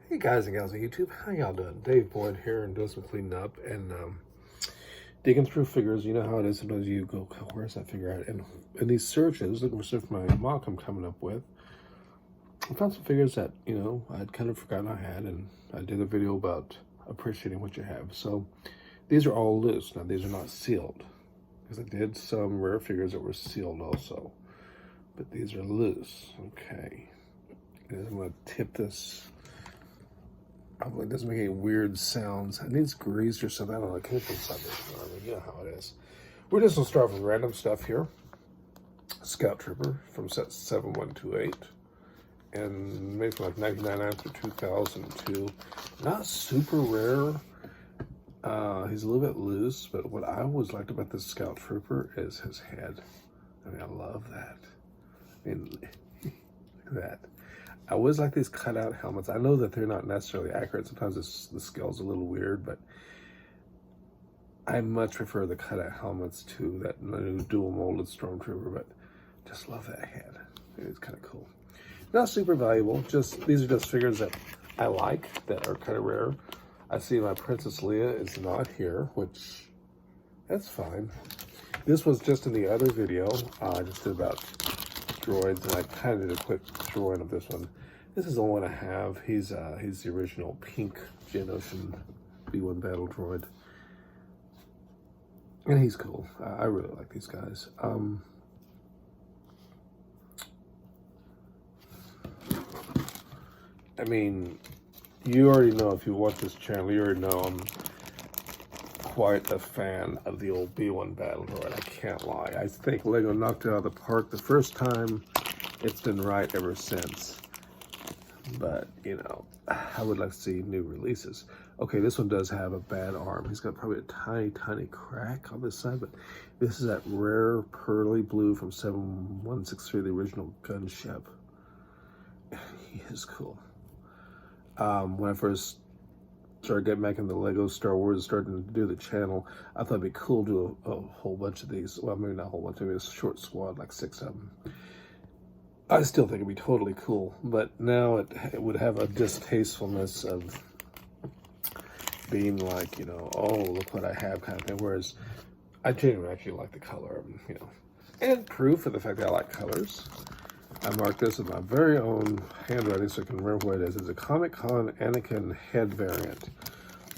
Hey guys and gals on YouTube, how y'all doing? Dave Boyd here and doing some cleaning up and digging through figures. You know how it is, sometimes you go, where's that figure at? And in these searches, looking for stuff my mock I'm coming up with, I found some figures that, you know, I'd kind of forgotten I had, and I did a video about appreciating what you have. So these are all loose. Now these are not sealed, because I did some rare figures that were sealed also, but these are loose. Okay, and I'm going to tip this. Hopefully it doesn't make any weird sounds. It needs greased or something. I don't know. It came from something. You know how it is. We're just going to start with random stuff here. Scout Trooper from set 7128. And made from like 1999 through 2002. Not super rare. He's a little bit loose, but what I always liked about this Scout Trooper is his head. I mean, I love that. I mean, look at that. I always like these cutout helmets. I know that they're not necessarily accurate. Sometimes the scale's a little weird, but I much prefer the cutout helmets to that new dual molded Stormtrooper, but just love that head. It's kind of cool. Not super valuable. Just these are just figures that I like that are kind of rare. I see my Princess Leia is not here, which that's fine. This was just in the other video. I just did about droids, and I kind of did a quick drawing of this one. This is the one I have. He's the original pink Geonosian B1 battle droid, and he's cool. I really like these guys. I mean, you already know, if you watch this channel, you already know I'm quite a fan of the old B1 battle droid. I can't lie. I think Lego knocked it out of the park the first time. It's been right ever since. But, you know, I would like to see new releases. Okay, this one does have a bad arm. He's got probably a tiny, tiny crack on this side, but this is that rare pearly blue from 7163, the original gunship. He is cool. When I first started getting back into Lego Star Wars, starting to do the channel, I thought it'd be cool to do a whole bunch of these. Well, maybe not a whole bunch, maybe a short squad, like 6 of them. I still think it'd be totally cool, but now it would have a distastefulness of being like, you know, oh, look what I have kind of thing, whereas I genuinely actually like the color of them, you know. And proof of the fact that I like colors, I marked this with my very own handwriting so I can remember what it is. It's a Comic-Con Anakin head variant.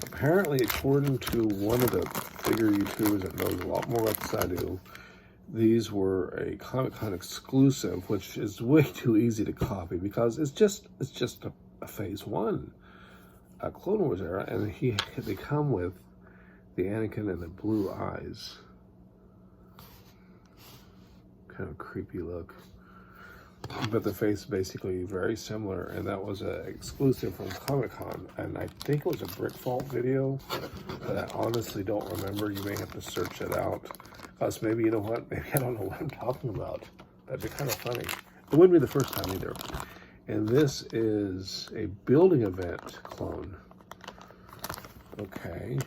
Apparently, according to one of the figure YouTubers that knows a lot more about this than I do, these were a Comic-Con exclusive, which is way too easy to copy because it's just a Phase 1, a Clone Wars era, and they come with the Anakin and the blue eyes. Kind of creepy look. But the face is basically very similar, and that was an exclusive from Comic-Con, and I think it was a Brick Vault video, but I honestly don't remember. You may have to search it out. Plus, maybe, you know what, maybe I don't know what I'm talking about. That'd be kind of funny. It wouldn't be the first time either. And this is a building event clone. Okay.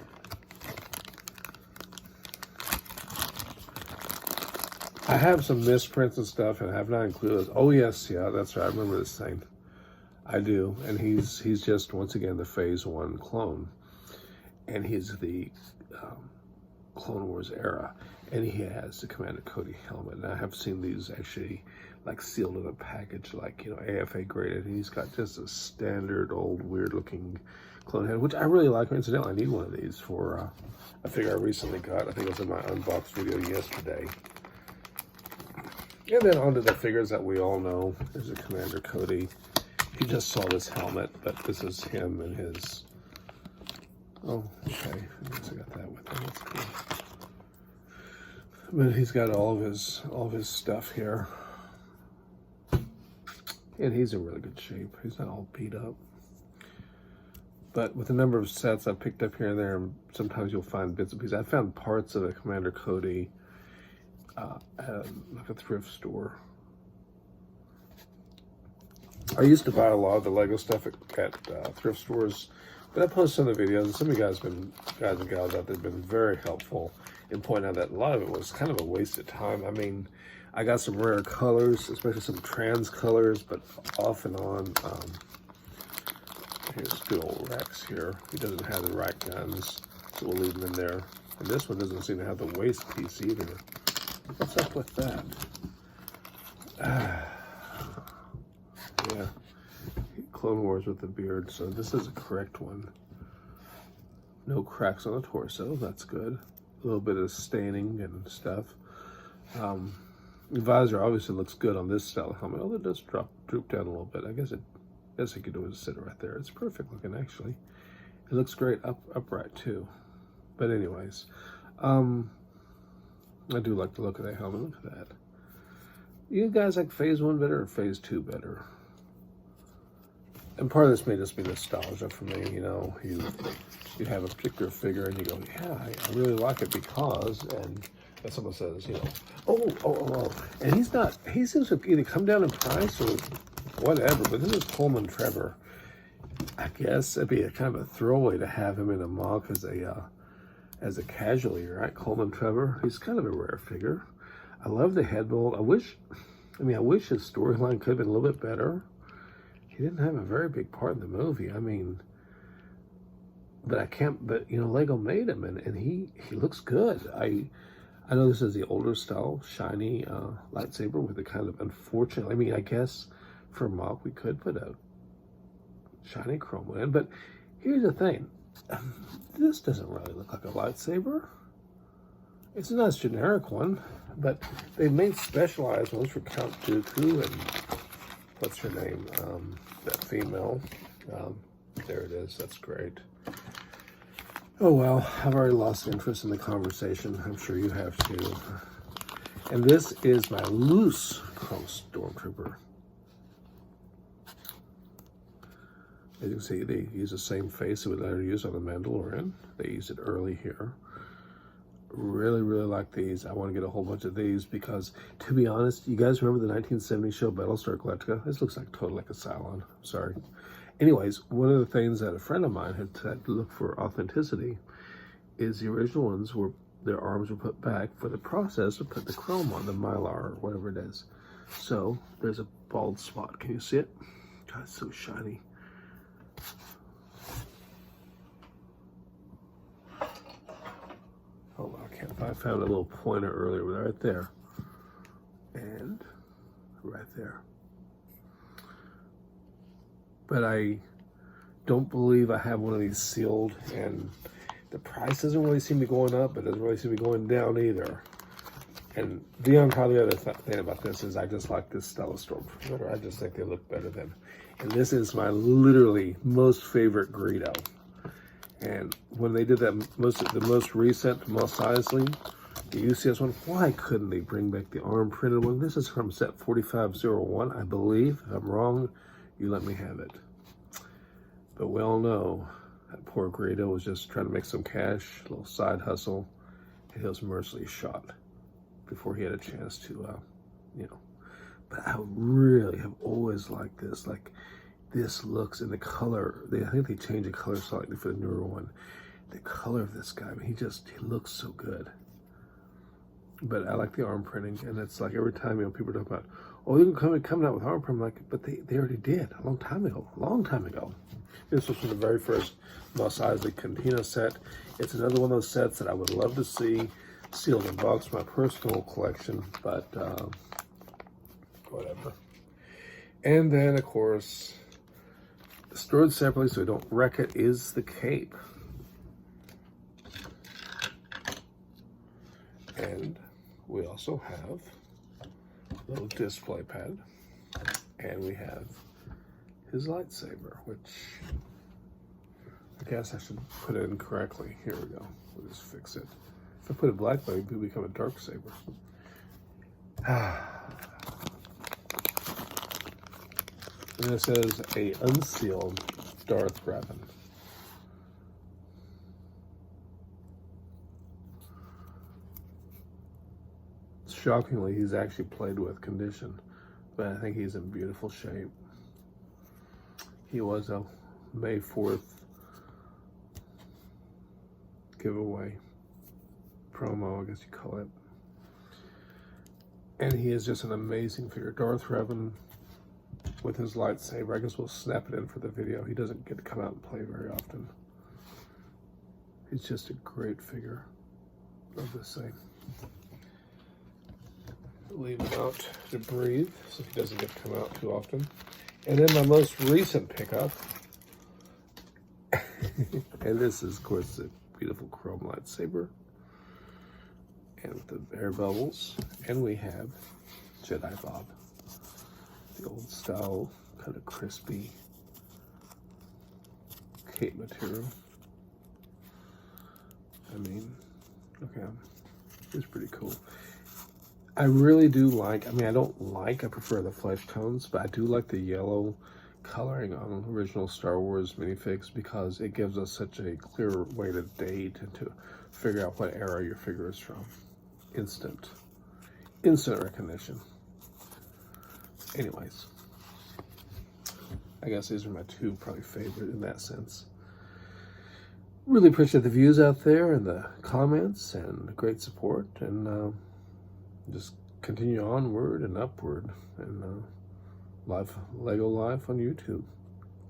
I have some misprints and stuff, and I have not included those. Oh yes, yeah, that's right. I remember this thing. I do, and he's just once again the Phase 1 clone, and he's the Clone Wars era, and he has the Commander Cody helmet. And I have seen these actually like sealed in a package, like, you know, AFA graded. And he's got just a standard old weird looking clone head, which I really like. Incidentally, I need one of these for a figure I recently got. I think it was in my unboxed video yesterday. And then onto the figures that we all know. There's a Commander Cody. He just saw this helmet, but this is him and his... Oh, okay. I guess I got that with him. That's cool. But he's got all of his stuff here. And he's in really good shape. He's not all beat up. But with the number of sets I've picked up here and there, sometimes you'll find bits and pieces. I found parts of a Commander Cody at like a thrift store. I used to buy a lot of the Lego stuff at thrift stores, but I posted some of the videos, and some of you guys and gals out there have been very helpful in pointing out that a lot of it was kind of a waste of time. I mean, I got some rare colors, especially some trans colors, but off and on, Here's good old Rex here. He doesn't have the right guns, so we'll leave him in there. And this one doesn't seem to have the waist piece either. What's up with that? Yeah, Clone Wars with the beard, so this is a correct one. No cracks on the torso, that's good. A little bit of staining and stuff. The visor obviously looks good on this style of helmet, although it does droop down a little bit. I guess it could do is sit right there. It's perfect looking, actually. It looks great upright too. But anyways, I do like the look of that helmet. Look at that. You guys like Phase 1 better or Phase 2 better? And part of this may just be nostalgia for me, you know. You have a particular figure and you go, yeah, I really like it because, and someone says, you know, oh. And he seems to either come down in price or whatever, but this is Coleman Trebor. I guess it'd be a kind of a throwaway to have him in a mock as a casualty, right? Coleman Trebor, he's kind of a rare figure. I love the head mold. I wish his storyline could have been a little bit better. He didn't have a very big part in the movie. I mean, but you know, Lego made him and he looks good. I know this is the older style, shiny lightsaber with a kind of unfortunate, I mean, I guess for mock we could put a shiny chrome in, but here's the thing. This doesn't really look like a lightsaber. It's a nice generic one, but they made specialized ones for Count Dooku and what's her name? That female. There it is. That's great. Oh well, I've already lost interest in the conversation. I'm sure you have too. And this is my loose chrome Stormtrooper. As you can see, they use the same face that we later use on the Mandalorian. They use it early here. Really like these. I want to get a whole bunch of these because, to be honest, you guys remember the 1970 show Battlestar Galactica? This looks like totally like a Cylon. Sorry. Anyways, one of the things that a friend of mine had said to look for authenticity is the original ones were, their arms were put back for the process to put the chrome on, the mylar or whatever it is. So there's a bald spot. Can you see it? God, it's so shiny. Oh, I found a little pointer earlier, right there. And right there. But I don't believe I have one of these sealed, and the price doesn't really seem to be going up, but it doesn't really seem to be going down either. And beyond how the other thing about this is I just like this style of Stormtrooper. I just think they look better than. And this is my literally most favorite Greedo. And when they did that, the most recent Mos Eisley, the UCS one, why couldn't they bring back the arm printed one? This is from set 4501, I believe. If I'm wrong, you let me have it. But we all know that poor Greedo was just trying to make some cash, a little side hustle, and he was mercilessly shot before he had a chance to, you know. But I really have always liked this. Like, this looks in the color, I think they changed the color slightly for the newer one. The color of this guy, I mean, he looks so good. But I like the arm printing, and it's like every time, you know, people talk about, oh, you can come out with arm print, I'm like, but they already did a long time ago. This was from the very first Mos Eisley Cantina set. It's another one of those sets that I would love to see sealed in box, my personal collection, but whatever. And then, of course, stored separately so we don't wreck it is the cape. And we also have a little display pad. And we have his lightsaber, which I guess I should put it in correctly. Here we go. We'll just fix it. If I put it black, it would become a dark saber. And this is a unsealed Darth Revan. Shockingly, he's actually played with condition, but I think he's in beautiful shape. He was a May 4th giveaway promo, I guess you call it. And he is just an amazing figure. Darth Revan, with his lightsaber. I guess we'll snap it in for the video. He doesn't get to come out and play very often. He's just a great figure of this thing. Leave him out to breathe so he doesn't get to come out too often. And then my most recent pickup, and this is, of course, the beautiful chrome lightsaber and with the air bubbles. And we have Jedi Bob, the old style, kind of crispy cape material. I mean, okay, it's pretty cool. I really do like, I prefer the flesh tones, but I do like the yellow coloring on original Star Wars minifigs because it gives us such a clear way to date and to figure out what era your figure is from. Instant recognition. Anyways, I guess these are my two probably favorite in that sense. Really appreciate the views out there and the comments and the great support, and just continue onward and upward, and Lego life on YouTube.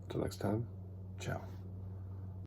Until next time, ciao.